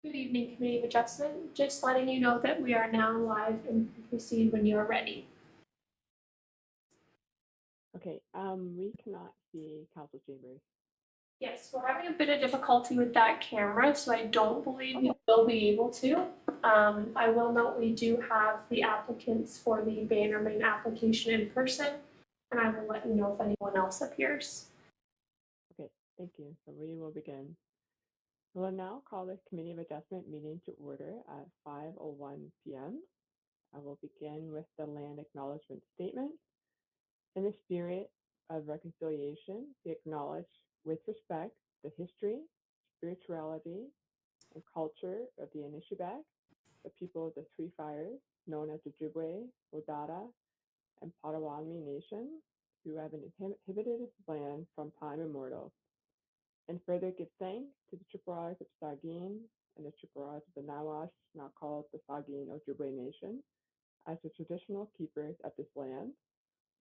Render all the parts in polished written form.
Good evening, Committee of Adjustment. Just letting you know that we are now live and proceed when you are ready. Okay, we cannot see Council Chambers. Yes, we're having a bit of difficulty with that camera, so I don't believe we will be able to. I will note we do have the applicants for the Bannerman application in person, and I will let you know if anyone else appears. Okay, thank you. So we will begin. We'll now call the Committee of Adjustment meeting to order at 5:01 p.m. I will begin with the land acknowledgement statement. In the spirit of reconciliation, we acknowledge with respect the history, spirituality, and culture of the Anishinaabe, the people of the Three Fires, known as the Ojibwe, Odada, and Potawatomi nations, who have inhabited this land from time immemorial, and further give thanks to the Chippewas of Sagin and the Chippewas of the Nawash, now called the Sagin Ojibwe Nation, as the traditional keepers of this land.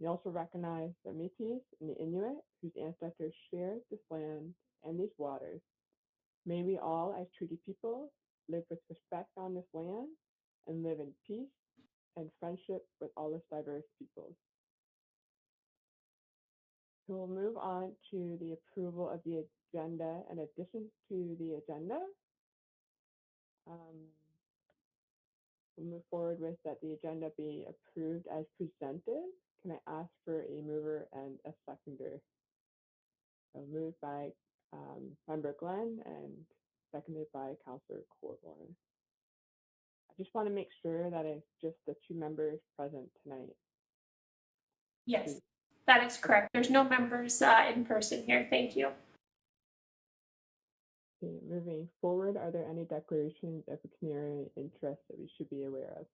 We also recognize the Métis and the Inuit, whose ancestors shared this land and these waters. May we all, as treaty people, live with respect on this land and live in peace and friendship with all its diverse peoples. So we'll move on to the approval of the agenda and additions to the agenda. We'll move forward with that the agenda be approved as presented. Can I ask for a mover and a seconder? So moved by Member Glenn and seconded by Councillor Corborn. I just want to make sure that it's just the two members present tonight. Yes, that is correct. There's no members in person here. Thank you. Okay, moving forward, are there any declarations of pecuniary interest that we should be aware of?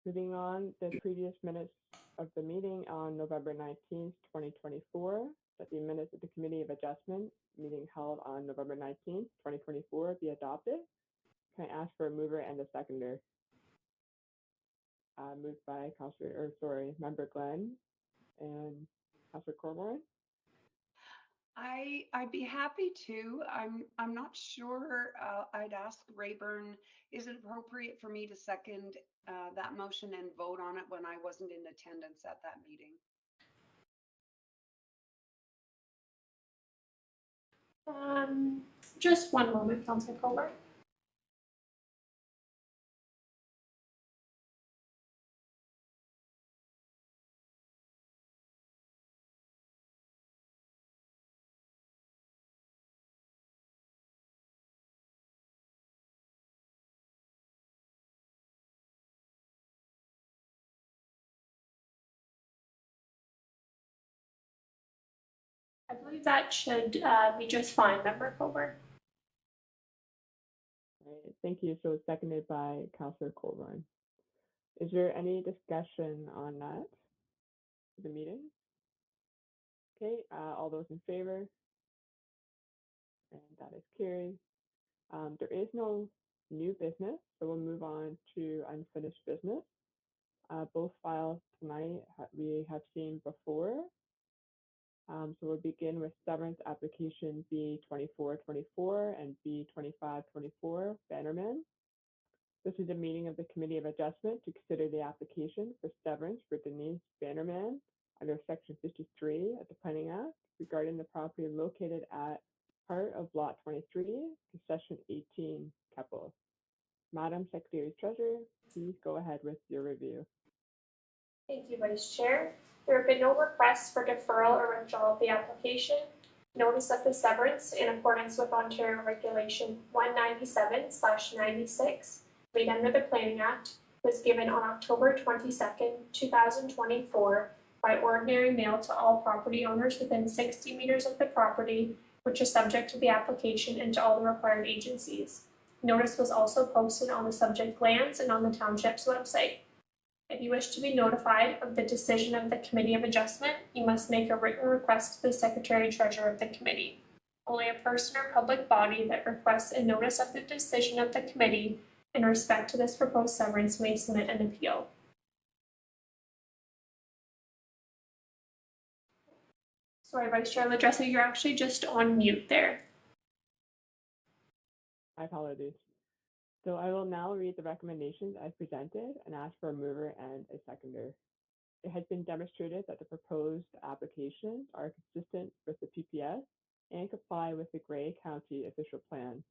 Moving on, the previous minutes of the meeting on November 19th, 2024, that the minutes of the Committee of Adjustment meeting held on November 19th, 2024 be adopted. Can I ask for a mover and a seconder? Moved by Member Glenn and Councillor Cormoran. I'd be happy to. I'm not sure. I'd ask Rayburn, is it appropriate for me to second that motion and vote on it when I wasn't in attendance at that meeting? Just one moment, Councillor Colbert. I believe that should be just fine, Member Colbert. Right, thank you. So seconded by Councillor Colburn. Is there any discussion on that for the meeting? Okay, all those in favor? And that is carried. There is no new business, so we'll move on to unfinished business. Both files tonight we have seen before. So we'll begin with severance application B2424 and B2524 Bannerman. This is a meeting of the Committee of Adjustment to consider the application for severance for Denise Bannerman under Section 53 of the Planning Act regarding the property located at part of Lot 23, Concession 18, Keppel. Madam Secretary Treasurer, please go ahead with your review. Thank you, Vice Chair. There have been no requests for deferral or withdrawal of the application. Notice of the severance in accordance with Ontario Regulation 197/96, made under the Planning Act, was given on October 22nd, 2024 by ordinary mail to all property owners within 60 meters of the property, which is subject to the application, and to all the required agencies. Notice was also posted on the subject lands and on the township's website. If you wish to be notified of the decision of the Committee of Adjustment, you must make a written request to the Secretary Treasurer of the Committee. Only a person or public body that requests a notice of the decision of the Committee in respect to this proposed severance may submit an appeal. Sorry, Vice Chair Ladressa, you're actually just on mute there. My apologies. So I will now read the recommendations as presented and ask for a mover and a seconder. It has been demonstrated that the proposed applications are consistent with the PPS and comply with the Grey County official plan.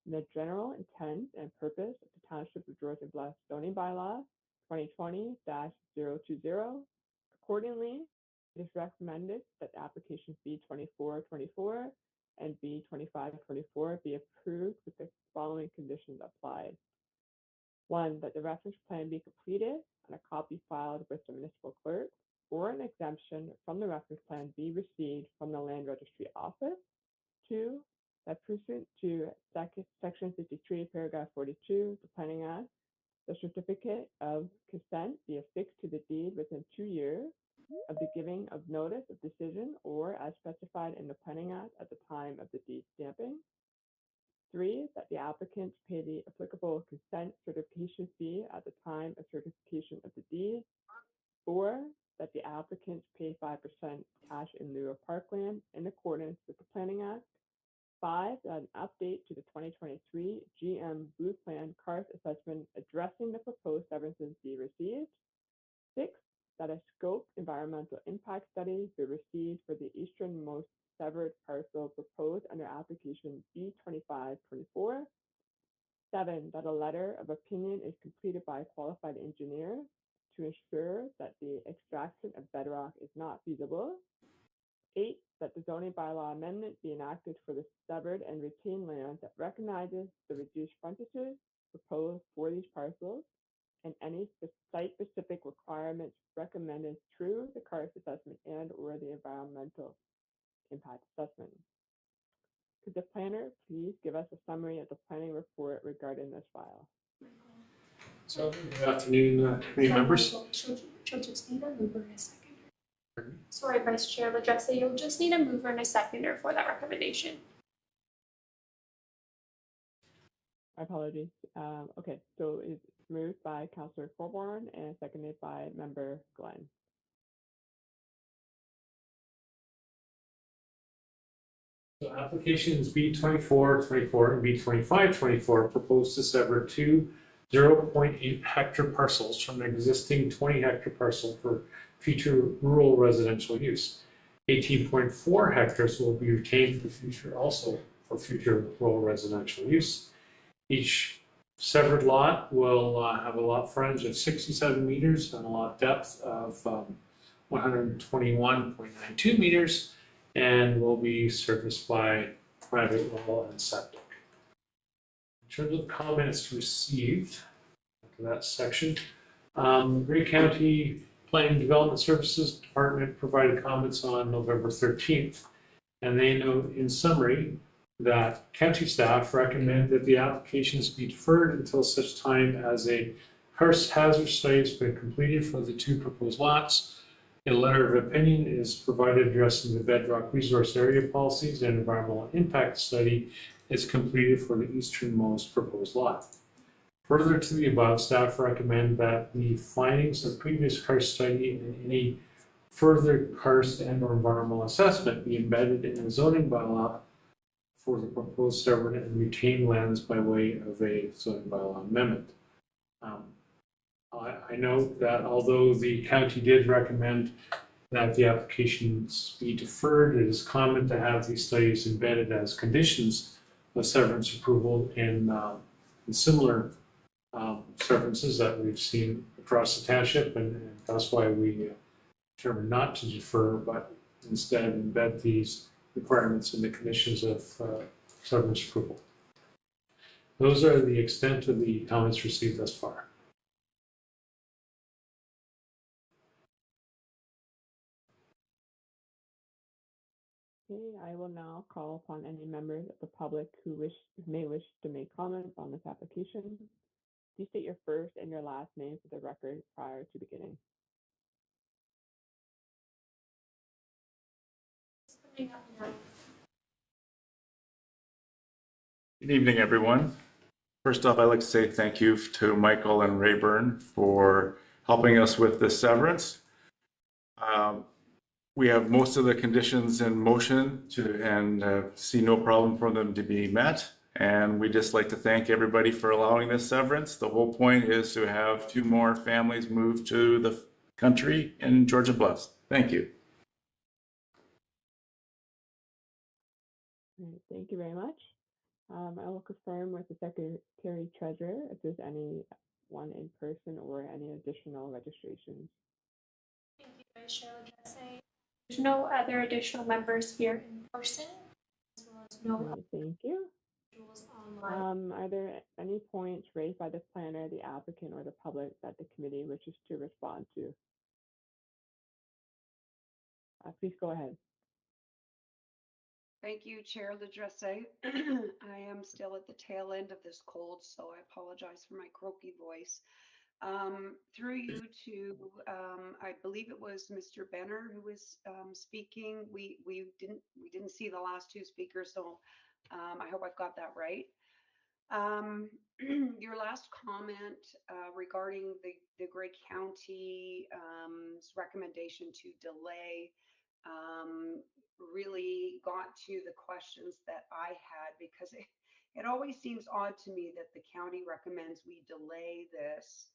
And the general intent and purpose of the Township of George and Bluff zoning bylaw 2020-020. Accordingly, it is recommended that applications B2424 and B2524 be approved with the following conditions applied. 1, that the reference plan be completed and a copy filed with the municipal clerk, or an exemption from the reference plan be received from the land registry office. 2, that pursuant to section 53, paragraph 42, the Planning Act, the certificate of consent be affixed to the deed within 2 years of the giving of notice of decision or as specified in the Planning Act at the time of the deed stamping. 3, that the applicant pay the applicable consent certification fee at the time of certification of the deed. 4, that the applicant pay 5% cash in lieu of parkland in accordance with the Planning Act. 5, that an update to the 2023 GM Blue Plan Karst assessment addressing the proposed severances be received. 6, that a scope environmental impact study be received for the easternmost severed parcel proposed under application B2524. 7, that a letter of opinion is completed by a qualified engineer to ensure that the extraction of bedrock is not feasible. 8, that the zoning bylaw amendment be enacted for the severed and retained land that recognizes the reduced frontages proposed for these parcels and any site-specific requirements recommended through the Karst assessment and or the environmental impact assessment. Could the planner please give us a summary of the planning report regarding this file? So, good afternoon, committee members. She'll just need a mover and a seconder. Sorry, Vice Chair LaJessa, you'll just need a mover and a seconder for that recommendation. My apologies. Okay, so it's moved by Councillor Colborn and seconded by Member Glenn. So applications B2424 and B2524 propose to sever two 0.8 hectare parcels from an existing 20 hectare parcel for future rural residential use. 18.4 hectares will be retained for future rural residential use. Each severed lot will have a lot frontage of 67 meters and a lot depth of 121.92 meters and will be serviced by private well and septic. In terms of comments received to that section, Grey County Planning and Development Services Department provided comments on November 13th, and they note in summary that county staff recommend that the applications be deferred until such time as a karst hazard study has been completed for the two proposed lots. A letter of opinion is provided addressing the bedrock resource area policies and environmental impact study is completed for the easternmost proposed lot. Further to the above, staff recommend that the findings of previous karst study and any further karst and or environmental assessment be embedded in the zoning bylaw for the proposed severed and retained lands by way of a zoning bylaw amendment. I note that although the county did recommend that the applications be deferred, it is common to have these studies embedded as conditions of severance approval in similar severances that we've seen across the township, and that's why we determined not to defer, but instead embed these requirements in the conditions of severance approval. Those are the extent of the comments received thus far. Okay, I will now call upon any members of the public who may wish to make comments on this application. Please state your first and your last name for the record prior to beginning. Good evening, everyone. First off, I'd like to say thank you to Michael and Rayburn for helping us with this severance. We have most of the conditions in motion and see no problem for them to be met. And we just like to thank everybody for allowing this severance. The whole point is to have 2 more families move to the country in Georgia Plus. Thank you. All right, thank you very much. I will confirm with the Secretary Treasurer if there's anyone in person or any additional registrations. Thank you, Vice Chair Ledesma. There's no other additional members here in person, as well as no All right, thank you. individuals online. Are there any points raised by the planner, the applicant, or the public that the committee wishes to respond to? Please go ahead. Thank you, Chair Ledresse. I am still at the tail end of this cold, so I apologize for my croaky voice. Through you to, I believe it was Mr. Benner who was speaking. We didn't see the last 2 speakers, so I hope I've got that right. Your last comment regarding the Grey County's recommendation to delay really got to the questions that I had, because it always seems odd to me that the county recommends we delay this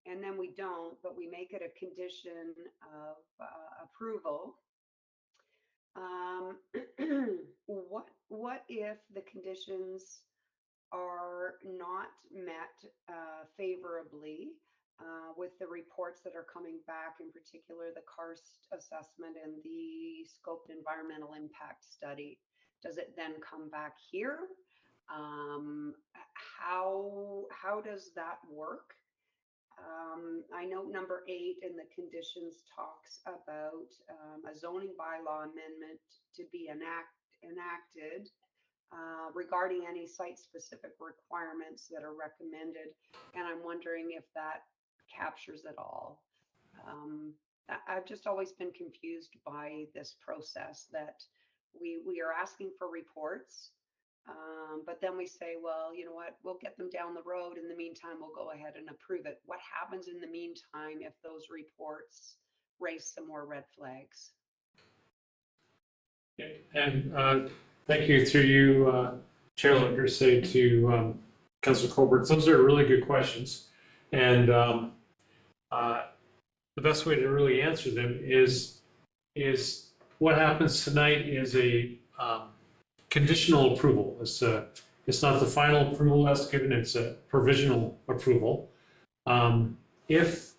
and then we don't, but we make it a condition of approval. What if the conditions are not met favorably with the reports that are coming back, in particular the karst assessment and the scoped environmental impact study? Does it then come back here? How does that work? I note number 8 in the conditions talks about a zoning bylaw amendment to be enacted regarding any site-specific requirements that are recommended, and I'm wondering if that captures it all. I've just always been confused by this process that we are asking for reports, but then we say, well, you know what, we'll get them down the road. In the meantime, we'll go ahead and approve it. What happens in the meantime if those reports raise some more red flags? And thank you through you, Chair Ledresse, to Councilor Colbert. Those are really good questions. And the best way to really answer them is what happens tonight is a conditional approval. It's not the final approval that's given, it's a provisional approval. If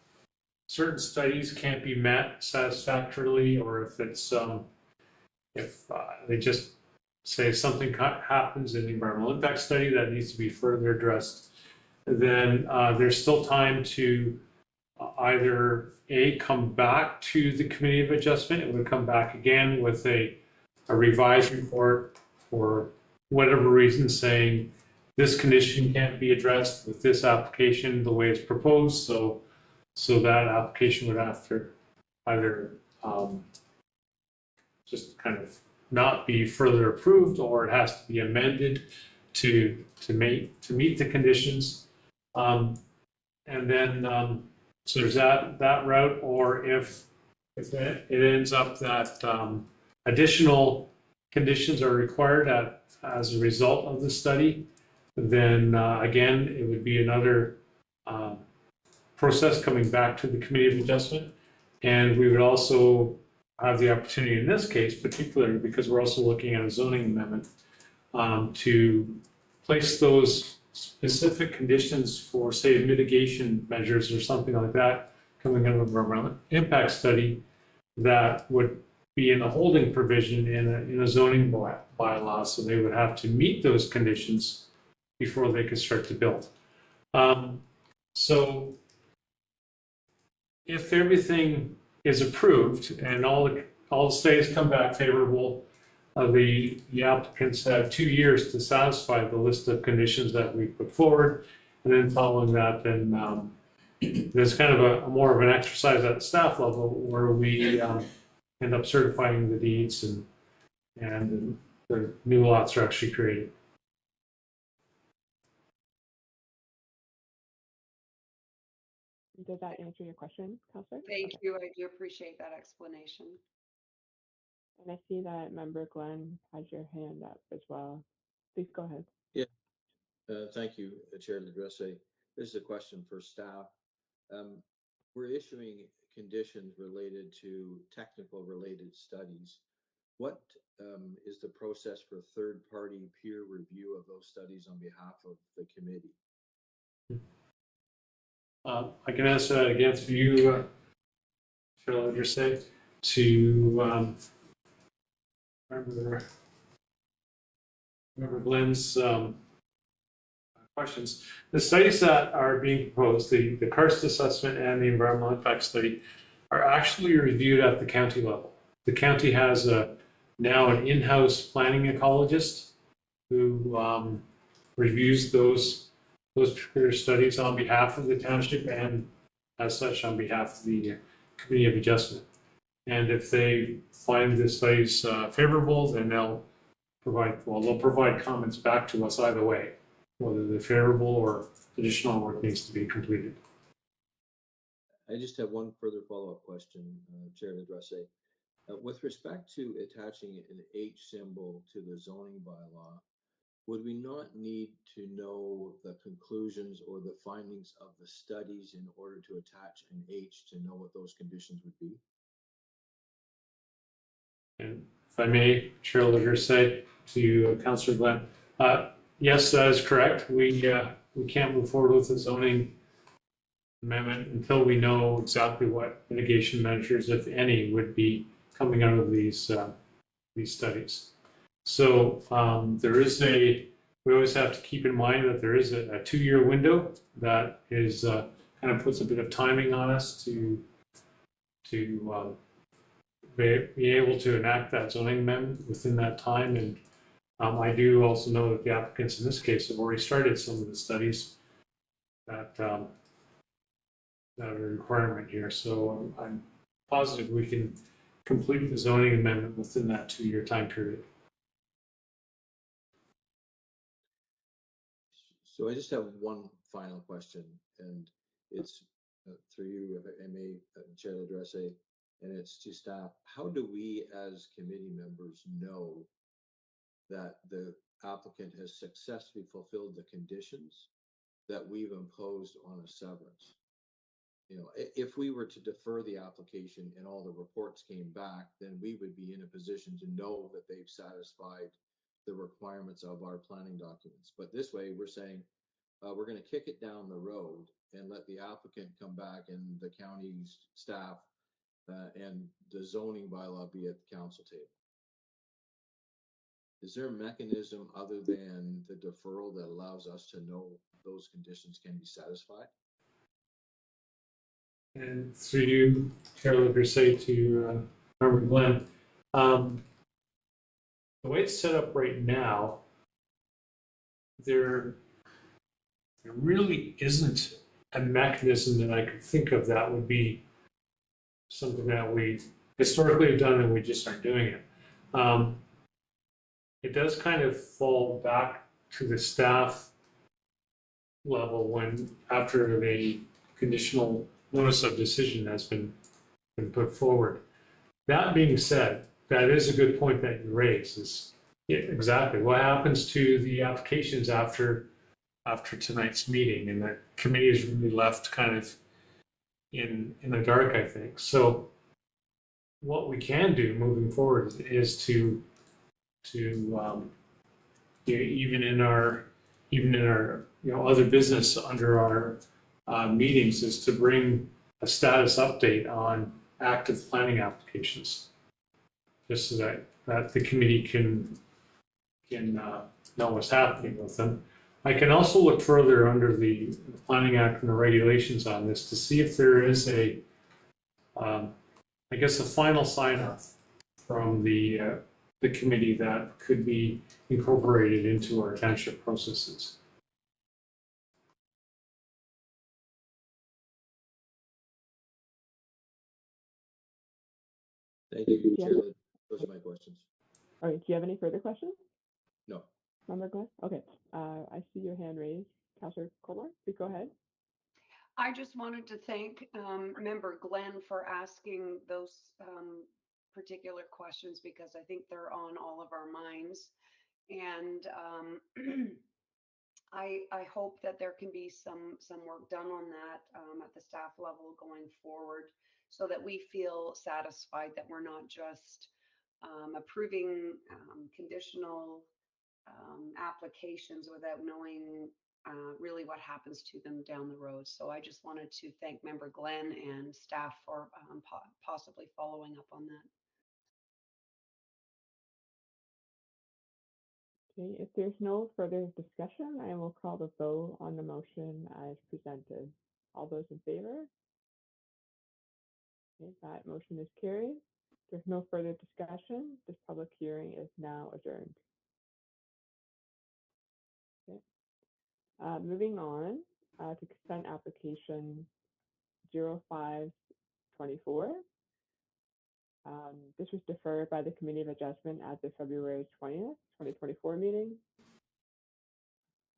certain studies can't be met satisfactorily, or if it's if they just say something happens in the environmental impact study that needs to be further addressed, then there's still time to either come back to the Committee of Adjustment. It would come back again with a revised report for whatever reason, saying this condition can't be addressed with this application the way it's proposed. So that application would have to either just kind of not be further approved, or it has to be amended to meet the conditions. And then so there's that route, or if it ends up that additional conditions are required as a result of the study, then again, it would be another process coming back to the Committee of Adjustment. And we would also have the opportunity in this case, particularly because we're also looking at a zoning amendment, to place those specific conditions for, say, mitigation measures or something like that coming out of an environmental impact study that would be in a holding provision in a zoning bylaw. So they would have to meet those conditions before they could start to build. So if everything is approved and all the studies come back favorable, the applicants have 2 years to satisfy the list of conditions that we put forward. And then following that, then there's kind of a more of an exercise at the staff level where we end up certifying the deeds, and the new lots are actually created. Does that answer your question, Councillor? Thank you. I do appreciate that explanation. And I see that Member Glenn has your hand up as well. Please go ahead. Yeah, Thank you, Chair Ladresse. This is a question for staff. We're issuing conditions related to technical related studies. What is the process for third-party peer review of those studies on behalf of the committee? I can answer that again for you, Cheryl, you're saying to remember Glenn's questions. The studies that are being proposed, the karst assessment and the environmental impact study, are actually reviewed at the county level. The county has now an in-house planning ecologist who reviews those particular studies on behalf of the township and as such on behalf of the Committee of Adjustment. And if they find the studies favorable, then they'll provide comments back to us either way, whether they're favorable or additional work needs to be completed. I just have one further follow-up question, Chair Ladresse. With respect to attaching an H symbol to the zoning bylaw, would we not need to know the conclusions or the findings of the studies in order to attach an H to know what those conditions would be? And if I may, Chair Ladresse, to Councillor Glenn, yes, that is correct. We can't move forward with the zoning amendment until we know exactly what mitigation measures, if any, would be coming out of these studies. So we always have to keep in mind that there is a 2-year window that is kind of puts a bit of timing on us to be able to enact that zoning amendment within that time. And I do also know that the applicants in this case have already started some of the studies that are a requirement here. So I'm positive we can complete the zoning amendment within that 2-year time period. So I just have one final question, and it's through you, if I may, Chair Ladresse, and it's to staff. How do we as committee members know that the applicant has successfully fulfilled the conditions that we've imposed on a severance? You know, if we were to defer the application and all the reports came back, then we would be in a position to know that they've satisfied the requirements of our planning documents. But this way, we're saying we're going to kick it down the road and let the applicant come back and the county's staff and the zoning bylaw be at the council table. Is there a mechanism other than the deferral that allows us to know those conditions can be satisfied? And through you, Chair Ladresse, to Member Glenn, the way it's set up right now, there really isn't a mechanism that I could think of that would be something that we historically have done and we just aren't doing it. It does kind of fall back to the staff level when after the conditional notice of decision has been put forward. That being said, that is a good point that you raise. Is exactly what happens to the applications after tonight's meeting, and the committee is really left kind of in the dark, I think. So what we can do moving forward is to even in our other business under our meetings is to bring a status update on active planning applications, just so that the committee can know what's happening with them. I can also look further under the Planning Act and the regulations on this to see if there is a final sign-off from the committee that could be incorporated into our township processes. Thank you, Chair. Those are my questions. All right, do you have any further questions? No. Member Glenn? Okay, I see your hand raised. Councillor Colmar, please go ahead. I just wanted to thank Member Glenn for asking those particular questions because I think they're on all of our minds. And I hope that there can be some work done on that at the staff level going forward so that we feel satisfied that we're not just approving conditional applications without knowing really what happens to them down the road. So I just wanted to thank Member Glenn and staff for possibly following up on that. Okay, if there's no further discussion, I will call the vote on the motion as presented. All those in favor? Okay, that motion is carried. There's no further discussion. This public hearing is now adjourned. Okay. Moving on to consent application 0524. This was deferred by the Committee of Adjustment at the February 20th, 2024 meeting.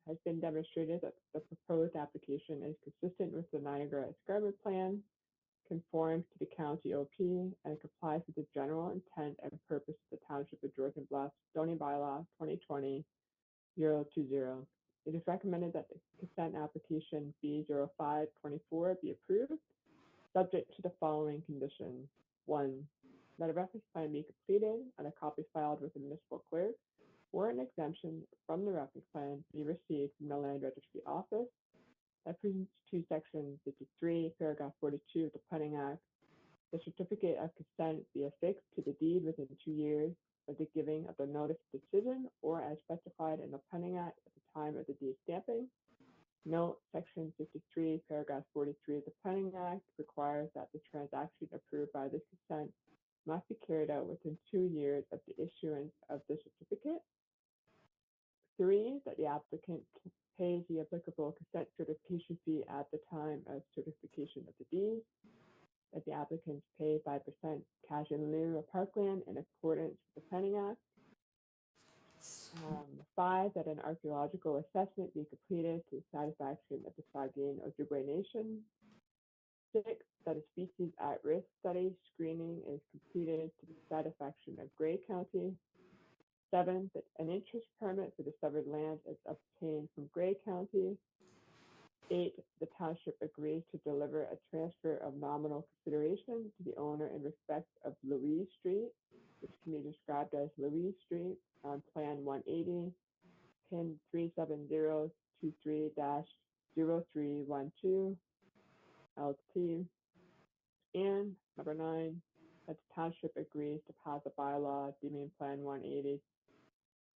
Has been demonstrated that the proposed application is consistent with the Niagara Escarpment Plan, conforms to the county OP, and complies with the general intent and purpose of the Township of Georgian Bluff zoning bylaw 2020-020. It is recommended that the consent application B0524 be approved, subject to the following conditions. 1, that a reference plan be completed and a copy filed with the municipal clerk, or an exemption from the reference plan be received from the Land Registry Office. That pursuant to Section 53, Paragraph 42 of the Planning Act, the certificate of consent be affixed to the deed within 2 years of the giving of the notice of decision, or as specified in the Planning Act at the time of the deed stamping. Note, Section 53, Paragraph 43 of the Planning Act requires that the transaction approved by this consent must be carried out within 2 years of the issuance of the certificate. 3, that the applicant pays the applicable consent certification fee at the time of certification of the deed. That the applicants pay 5% cash in lieu of parkland in accordance with the Planning Act. 5, that an archaeological assessment be completed to the satisfaction of the Saugeen Ojibwe Nation. 6, that a species at-risk study screening is completed to the satisfaction of Grey County. 7, that an interest permit for the severed land is obtained from Grey County. 8, the township agrees to deliver a transfer of nominal consideration to the owner in respect of Louise Street, which can be described as Louise Street on Plan 180, pin 37023-0312, LT. And number 9, that the township agrees to pass a bylaw deeming Plan 180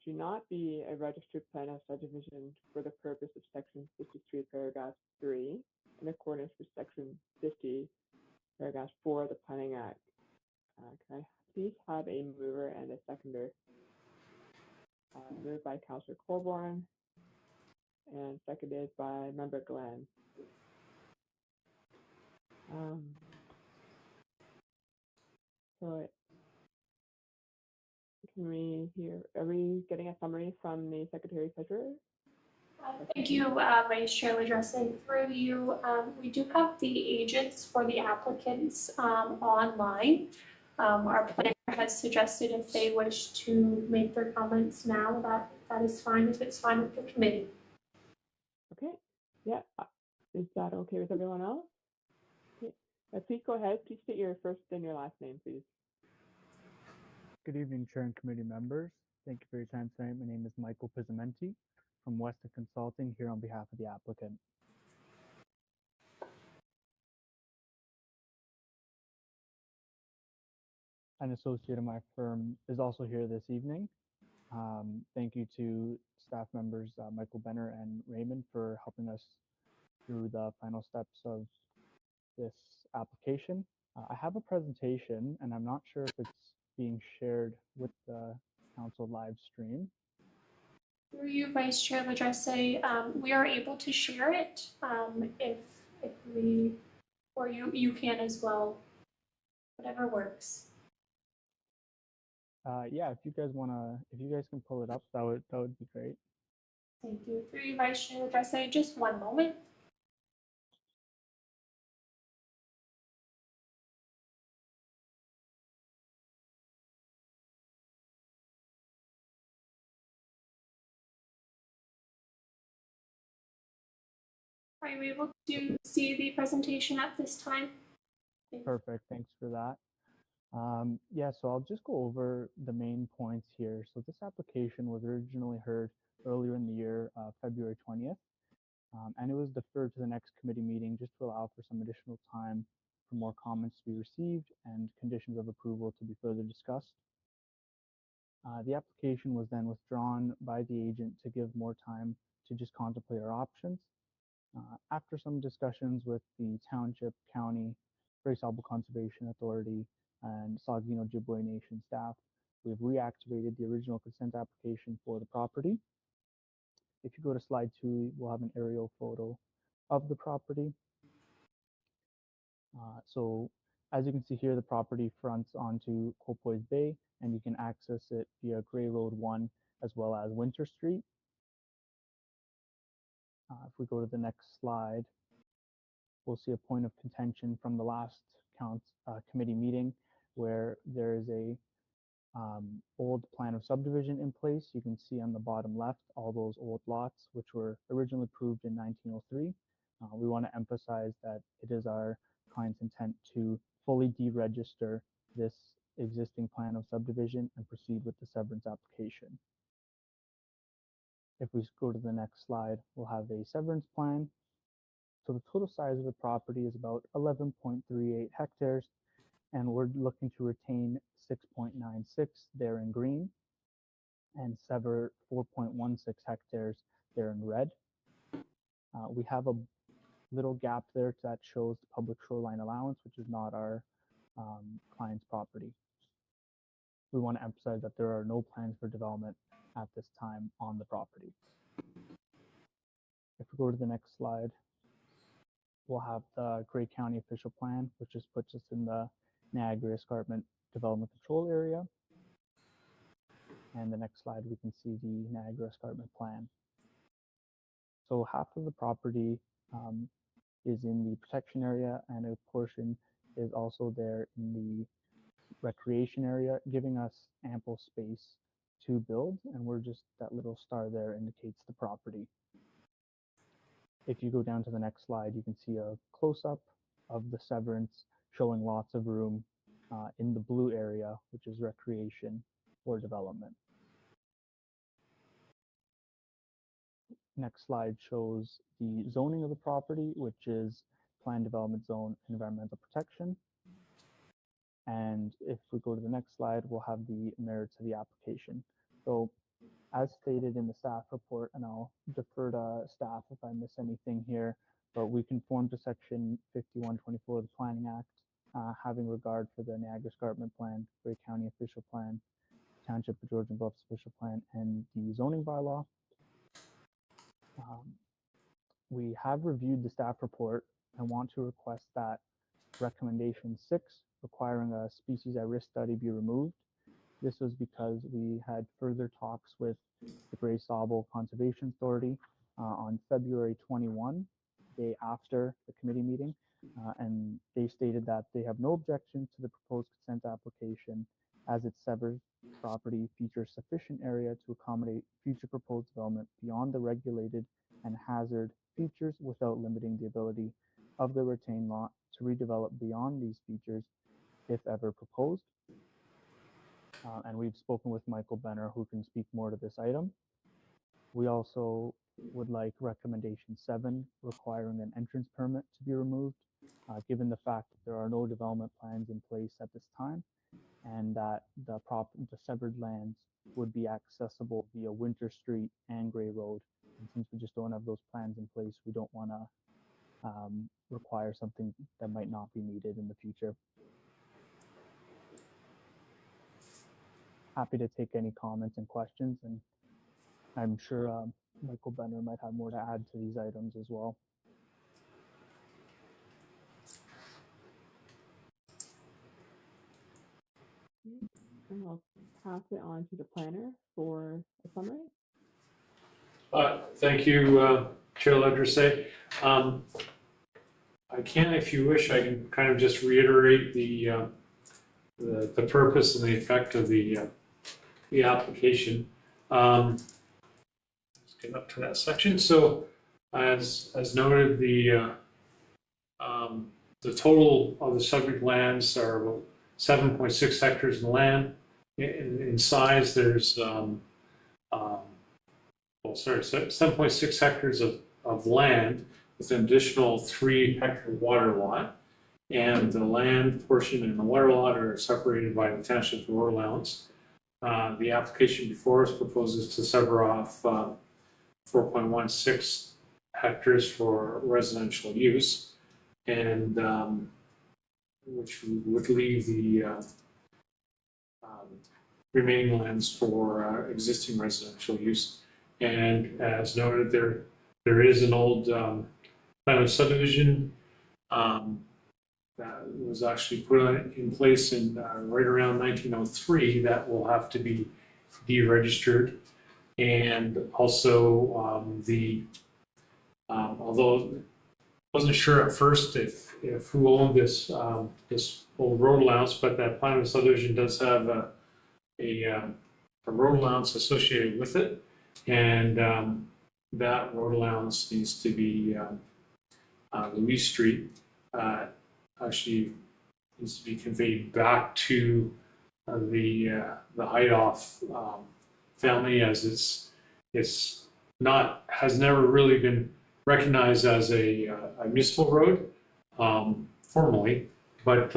to not be a registered plan of subdivision for the purpose of Section 53, Paragraph 3, in accordance with Section 50, Paragraph 4 of the Planning Act. Can I please have a mover and a seconder? Moved by Councillor Colborne and seconded by Member Glenn. So can we hear, are we getting a summary from the Secretary Treasurer? Thank you, Vice Chair Ladrasse. Through you, we do have the agents for the applicants online. Our planner has suggested if they wish to make their comments now, that is fine, if it's fine with the committee. Okay, yeah, is that okay with everyone else? Okay. Please go ahead, please state your first and your last name, please. Good evening, Chair and committee members. Thank you for your time tonight. My name is Michael Pizzamenti from Westa Consulting, here on behalf of the applicant. An associate of my firm is also here this evening. Thank you to staff members Michael Benner and Raymond for helping us through the final steps of this application. I have a presentation, and I'm not sure if it's being shared with the council live stream. Through you, Vice Chair Ladrasse, we are able to share it if we, or you can as well, whatever works. Yeah, if you guys can pull it up, that would be great. Thank you. Through you, Vice Chair Ladrasse, just one moment. Are you able to see the presentation at this time? Perfect. Thanks for that. Yeah, so I'll just go over the main points here. So this application was originally heard earlier in the year, February 20th, and it was deferred to the next committee meeting just to allow for some additional time for more comments to be received and conditions of approval to be further discussed. The application was then withdrawn by the agent to give more time to just contemplate our options. After some discussions with the Township, County, Grey Sauble Conservation Authority, and Saugeen Ojibwe Nation staff, we've reactivated the original consent application for the property. If you go to slide 2, we'll have an aerial photo of the property. So as you can see here, the property fronts onto Colpoys Bay, and you can access it via Grey Road 1 as well as Winter Street. If we go to the next slide, we'll see a point of contention from the last committee meeting where there is a old plan of subdivision in place. You can see on the bottom left all those old lots which were originally approved in 1903. We want to emphasize that it is our client's intent to fully deregister this existing plan of subdivision and proceed with the severance application. If we go to the next slide, we'll have a severance plan. So the total size of the property is about 11.38 hectares, and we're looking to retain 6.96 there in green and sever 4.16 hectares there in red. We have a little gap there that shows the public shoreline allowance, which is not our client's property. We want to emphasize that there are no plans for development at this time on the property. If we go to the next slide, we'll have the Grey County official plan, which just puts us in the Niagara Escarpment Development Control Area. And the next slide, we can see the Niagara Escarpment plan. So half of the property is in the protection area, and a portion is also there in the recreation area, giving us ample space to build. And we're just, that little star there indicates the property. If you go down to the next slide, you can see a close-up of the severance showing lots of room in the blue area, which is recreation or development. Next slide shows the zoning of the property, which is planned development zone environmental protection. And if we go to the next slide, we'll have the merits of the application. So as stated in the staff report, and I'll defer to staff if I miss anything here, but we conform to section 5124 of the Planning Act, having regard for the Niagara Escarpment Plan, Grey County Official Plan, Township of Georgian Bluffs Official Plan, and the zoning bylaw. We have reviewed the staff report and want to request that recommendation 6, requiring a species at risk study, be removed. This was because we had further talks with the Grey Sauble Conservation Authority on February 21, day after the committee meeting, and they stated that they have no objection to the proposed consent application as its severed property features sufficient area to accommodate future proposed development beyond the regulated and hazard features without limiting the ability of the retained lot to redevelop beyond these features if ever proposed. And we've spoken with Michael Benner, who can speak more to this item. We also would like recommendation 7, requiring an entrance permit to be removed, given the fact that there are no development plans in place at this time, and that the severed lands would be accessible via Winter Street and Grey Road. And since we just don't have those plans in place, we don't want to require something that might not be needed in the future. Happy to take any comments and questions, and I'm sure Michael Benner might have more to add to these items as well. And I'll pass it on to the planner for a summary. Thank you, Chair Ledresse. I can, if you wish, I can kind of just reiterate the purpose and the effect of the application. Let's get up to that section. So As noted, the total of the subject lands are 7.6 hectares in land. In size, there's 7.6 hectares of land with an additional 3-hectare water lot. And the land portion and the water lot are separated by the township road allowance. The application before us proposes to sever off 4.16 hectares for residential use, and which would leave the remaining lands for existing residential use. And as noted, there is an old plan of subdivision that was actually put in place in right around 1903 that will have to be deregistered. And also although I wasn't sure at first if who owned this this old road allowance, but that plan of subdivision does have a road allowance associated with it, and that road allowance needs to be Louise Street actually needs to be conveyed back to the Heidoff family, as it's not, has never really been recognized as a municipal road formally, but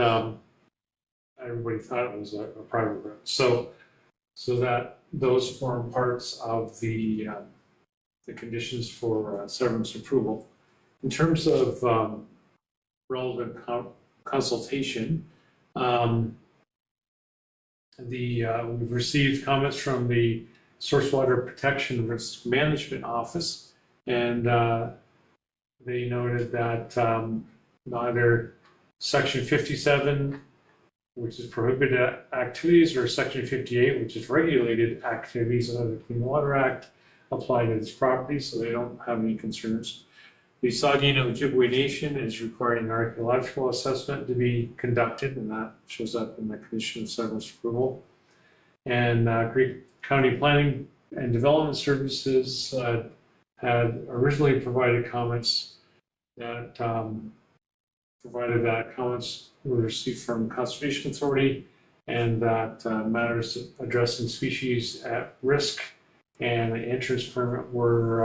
everybody thought it was a private road. So that those form parts of the conditions for severance approval. In terms of relevant consultation, we've received comments from the Source Water Protection Risk Management Office, and they noted that neither Section 57, which is prohibited activities, or Section 58, which is regulated activities under the Clean Water Act, apply to this property, so they don't have any concerns. The Saugeen Ojibwe Nation is requiring an archaeological assessment to be conducted, and that shows up in the condition of severance approval. And Creek County Planning and Development Services had originally provided comments that provided that comments were received from Conservation Authority, and that matters addressing species at risk and the entrance permit were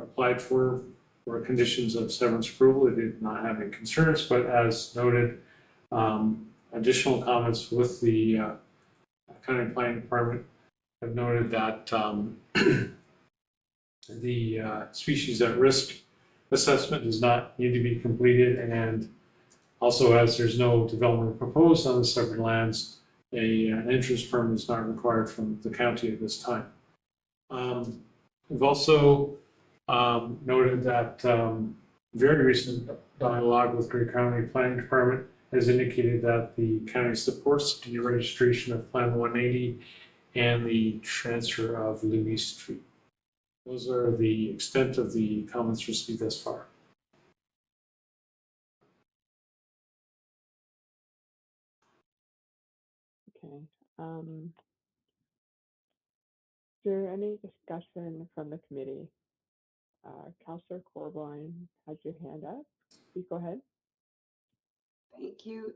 applied for conditions of severance approval. They did not have any concerns, but as noted, additional comments with the County Planning Department have noted that the species at risk assessment does not need to be completed, and also, as there's no development proposed on the severed lands, an entrance permit is not required from the county at this time. We've also noted that very recent dialogue with Grey County Planning Department has indicated that the county supports the deregistration of Plan 180 and the transfer of Louise Street. Those are the extent of the comments received thus far. Okay. Is there any discussion from the committee? Councillor Corboyne has your hand up. Please go ahead. Thank you,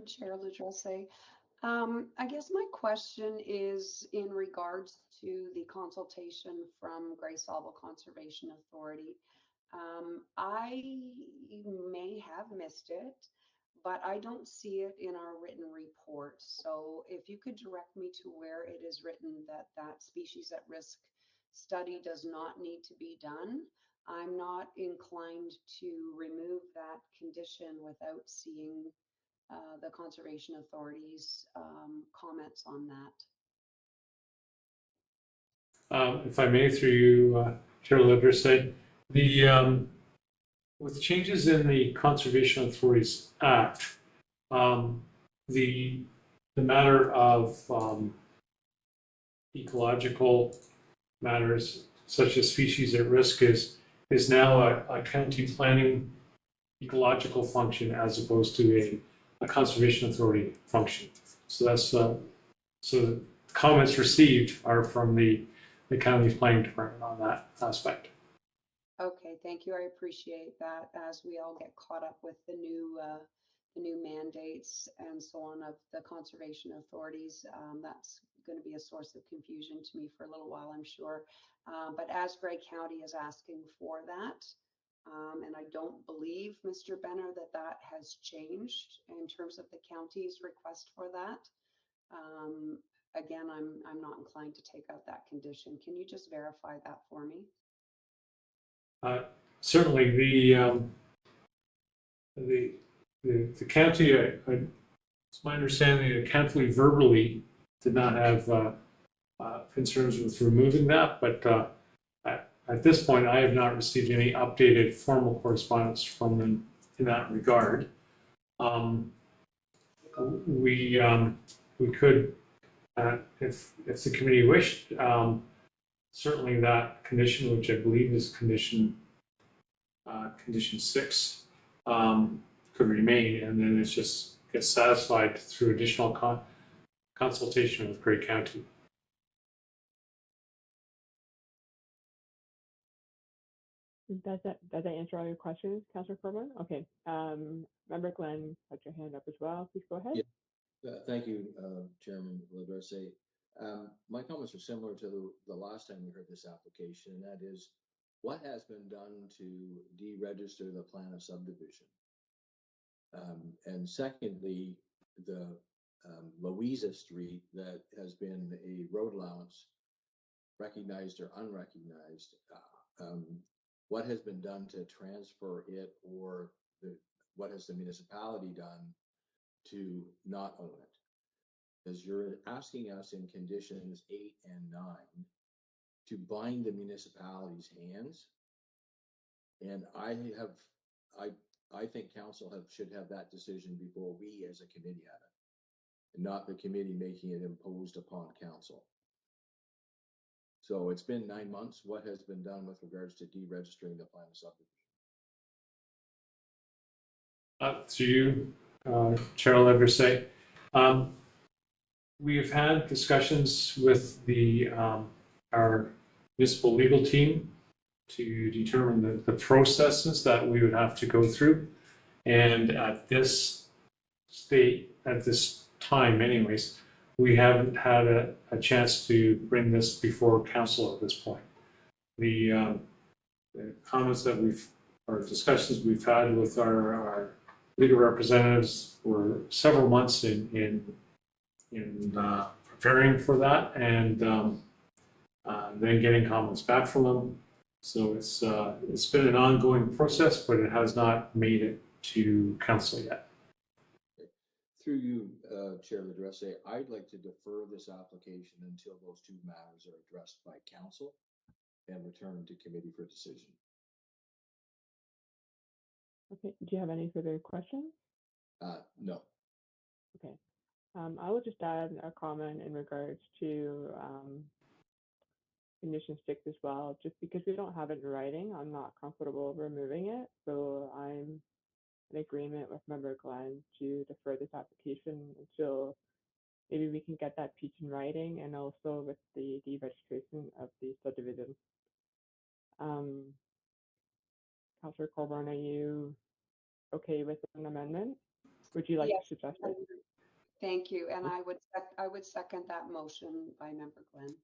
Chair Ladresse. I guess my question is in regards to the consultation from Grey Sauble Conservation Authority. I may have missed it, but I don't see it in our written report. So if you could direct me to where it is written that that species at risk study does not need to be done, I'm not inclined to remove that condition without seeing the Conservation Authority's comments on that. If I may, through you, Chair Ladresse, with changes in the Conservation Authorities Act, the matter of ecological matters such as species at risk is now a county planning ecological function as opposed to a conservation authority function. So that's so the comments received are from the county's planning department on that aspect. Okay, thank you. I appreciate that as we all get caught up with the new mandates and so on of the conservation authorities. That's going to be a source of confusion to me for a little while, I'm sure. But Asbury County is asking for that. And I don't believe, Mr. Benner, that that has changed in terms of the county's request for that. Again, I'm not inclined to take out that condition. Can you just verify that for me? Certainly, the county, it's my understanding the county verbally did not have concerns with removing that, but at this point, I have not received any updated formal correspondence from them in that regard. We could, if the committee wished, certainly that condition, which I believe is condition 6, could remain, and then it's just gets satisfied through additional consultation with Grey County. Does that answer all your questions, Councillor Corbin? Okay. Member Glenn, put your hand up as well. Please go ahead. Yeah. Thank you, Chairman Ladresse. My comments are similar to the last time we heard this application, and that is, what has been done to deregister the plan of subdivision? And secondly, the Louisa Street that has been a road allowance, recognized or unrecognized, what has been done to transfer it, or what has the municipality done to not own it? Because you're asking us in conditions 8 and 9 to bind the municipality's hands. And I think council should have that decision before we as a committee have it, and not the committee making it imposed upon council. So it's been 9 months. What has been done with regards to deregistering the plan of subdivision? To you, Chair Ladresse. We have had discussions with our municipal legal team to determine the processes that we would have to go through. And at this time anyways, we haven't had a chance to bring this before council at this point. The comments that or discussions we've had with our legal representatives were several months in preparing for that, and then getting comments back from them. So it's been an ongoing process, but it has not made it to council yet. Through you, Chair Ladresse, I'd like to defer this application until those two matters are addressed by council and return to committee for decision. Okay. Do you have any further questions? No. Okay. I will just add a comment in regards to condition 6 as well. Just because we don't have it in writing, I'm not comfortable removing it. So I'm in agreement with Member Glenn to defer this application until maybe we can get that piece in writing, and also with the deregistration of the subdivision. Councillor Coburn, are you okay with an amendment? Would you like Yes, to suggest it? thank you. And I would second that motion by Member Glenn.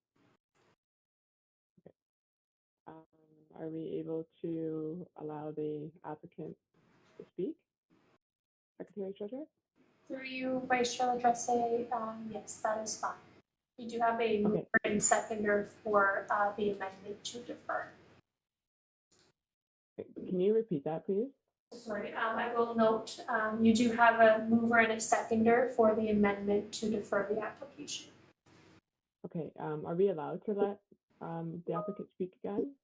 Are we able to allow the applicant to speak? Secretary Treasurer? Through you, Vice Chair Ladresse, yes, that is fine. We do have a mover and seconder for the amendment to defer. Can you repeat that, please? Sorry, I will note, you do have a mover and a seconder for the amendment to defer the application. Okay, are we allowed to let the applicant speak again?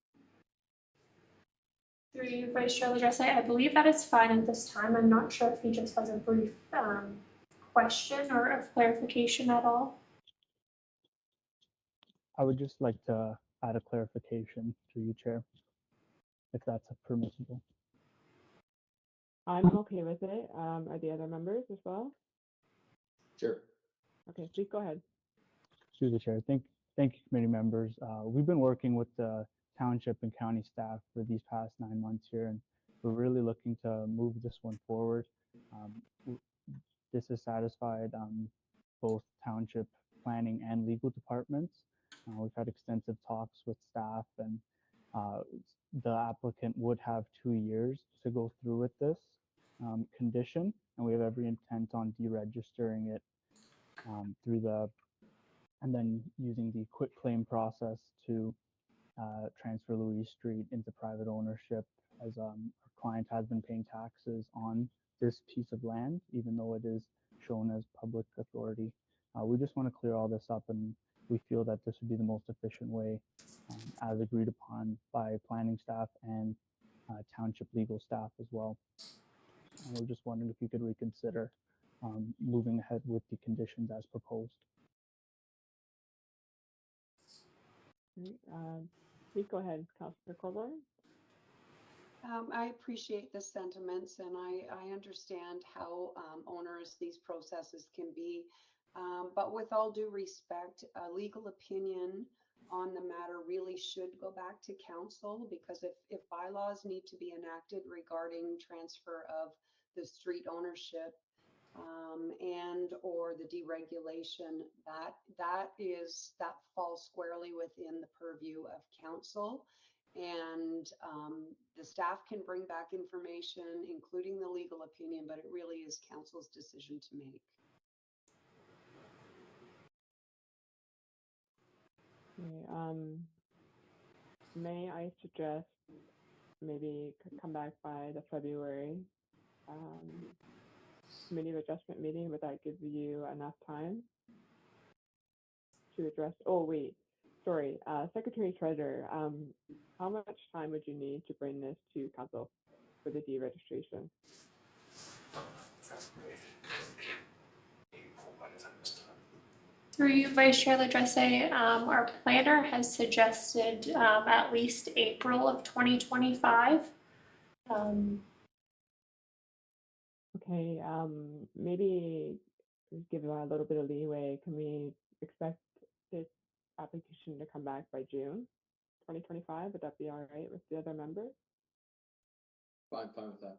Through you, Vice Chair Ladresse, I believe that is fine at this time. I'm not sure if he just has a brief question or of clarification at all. I would just like to add a clarification through you, Chair, if that's permissible. I'm okay with it. Are the other members as well? Sure. Okay, please go ahead. Through the Chair. Thank you, committee members. We've been working with the township and county staff for these past 9 months here, and we're really looking to move this one forward. This has satisfied both township planning and legal departments. We've had extensive talks with staff, and the applicant would have 2 years to go through with this condition, and we have every intent on deregistering it and then using the quit claim process to transfer Louise Street into private ownership, as our client has been paying taxes on this piece of land, even though it is shown as public authority. We just want to clear all this up, and we feel that this would be the most efficient way, as agreed upon by planning staff and township legal staff as well. And we're just wondering if you could reconsider moving ahead with the conditions as proposed. Please go ahead, Councillor Colborne. I appreciate the sentiments, and I understand how onerous these processes can be. But with all due respect, a legal opinion on the matter really should go back to council, because if bylaws need to be enacted regarding transfer of the street ownership and or the deregulation, that falls squarely within the purview of council. And the staff can bring back information, including the legal opinion, but it really is council's decision to make. Okay, may I suggest maybe come back by the February committee of adjustment meeting? Would that give you enough time to address? Oh wait, sorry, Secretary Treasurer, how much time would you need to bring this to council for the deregistration? Through you, Vice Chair Ladresse, our planner has suggested at least April of 2025. Okay, maybe give a little bit of leeway. Can we expect this application to come back by June 2025? Would that be all right with the other members? Fine with that.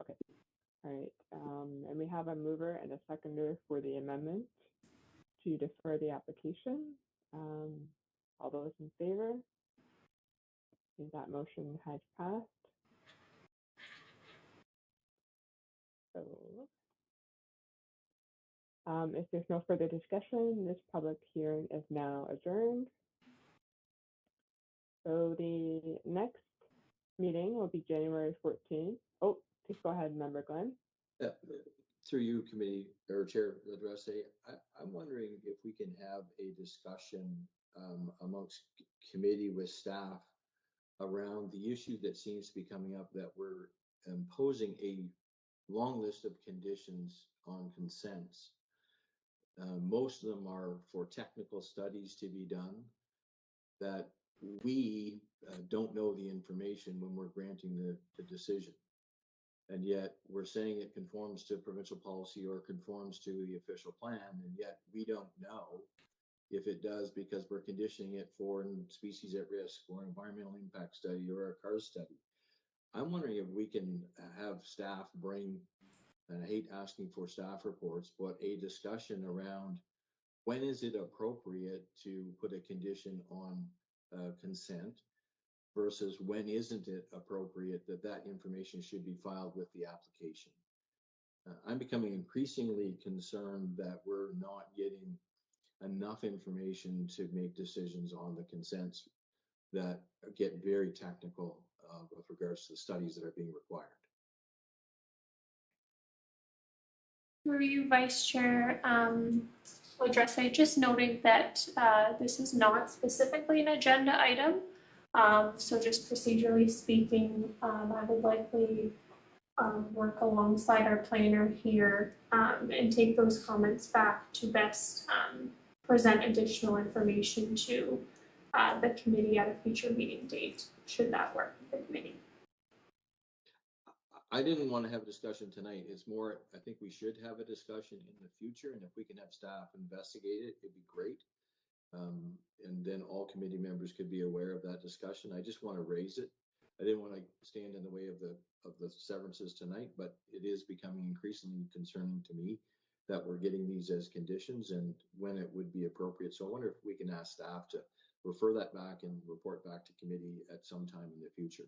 Okay, all right. And we have a mover and a seconder for the amendment to defer the application. All those in favor? That motion has passed. So, if there's no further discussion, this public hearing is now adjourned. So the next meeting will be January 14th. Oh, please go ahead, Member Glenn. Through you, committee or Chair Ladresse, I'm wondering if we can have a discussion amongst committee with staff around the issue that seems to be coming up, that we're imposing a long list of conditions on consents. Most of them are for technical studies to be done, that we don't know the information when we're granting the decision. And yet we're saying it conforms to provincial policy or conforms to the official plan, and yet we don't know if it does, because we're conditioning it for species at risk or environmental impact study or a CARS study. I'm wondering if we can have staff bring, and I hate asking for staff reports, but a discussion around when is it appropriate to put a condition on consent versus when isn't it appropriate that information should be filed with the application. I'm becoming increasingly concerned that we're not getting enough information to make decisions on the consents that get very technical with regards to the studies that are being required. Through you, Vice Chair Ladresse, just noting that this is not specifically an agenda item. So just procedurally speaking, I would likely work alongside our planner here and take those comments back to best present additional information to the committee at a future meeting date, should that work with the committee. I didn't want to have a discussion tonight. It's more, I think we should have a discussion in the future, and if we can have staff investigate it, it'd be great. And then all committee members could be aware of that discussion. I just want to raise it. I didn't want to stand in the way of the severances tonight, but it is becoming increasingly concerning to me that we're getting these as conditions and when it would be appropriate. So I wonder if we can ask staff to refer that back and report back to committee at some time in the future.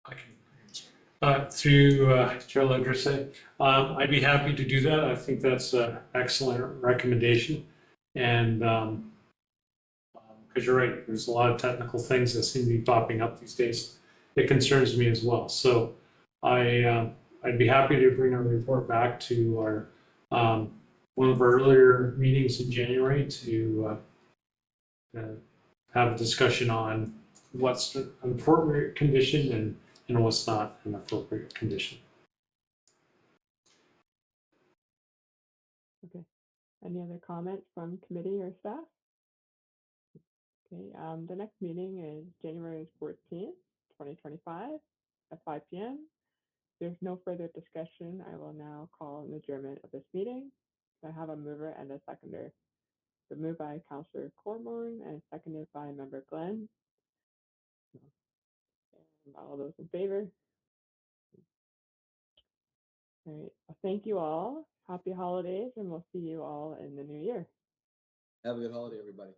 I can, through Chair Ladrasse, I'd be happy to do that. I think that's an excellent recommendation. And because you're right, there's a lot of technical things that seem to be popping up these days. It concerns me as well. So I'd be happy to bring our report back to our one of our earlier meetings in January to have a discussion on what's an appropriate condition and what's not an appropriate condition. Okay. Any other comments from committee or staff? Okay, the next meeting is January 14th, 2025 at 5 p.m. There's no further discussion. I will now call an adjournment of this meeting. I have a mover and a seconder. So moved by Councillor Cormorn and seconded by Member Glenn. And all those in favor? All right. Well, thank you all. Happy holidays, and we'll see you all in the new year. Have a good holiday, everybody.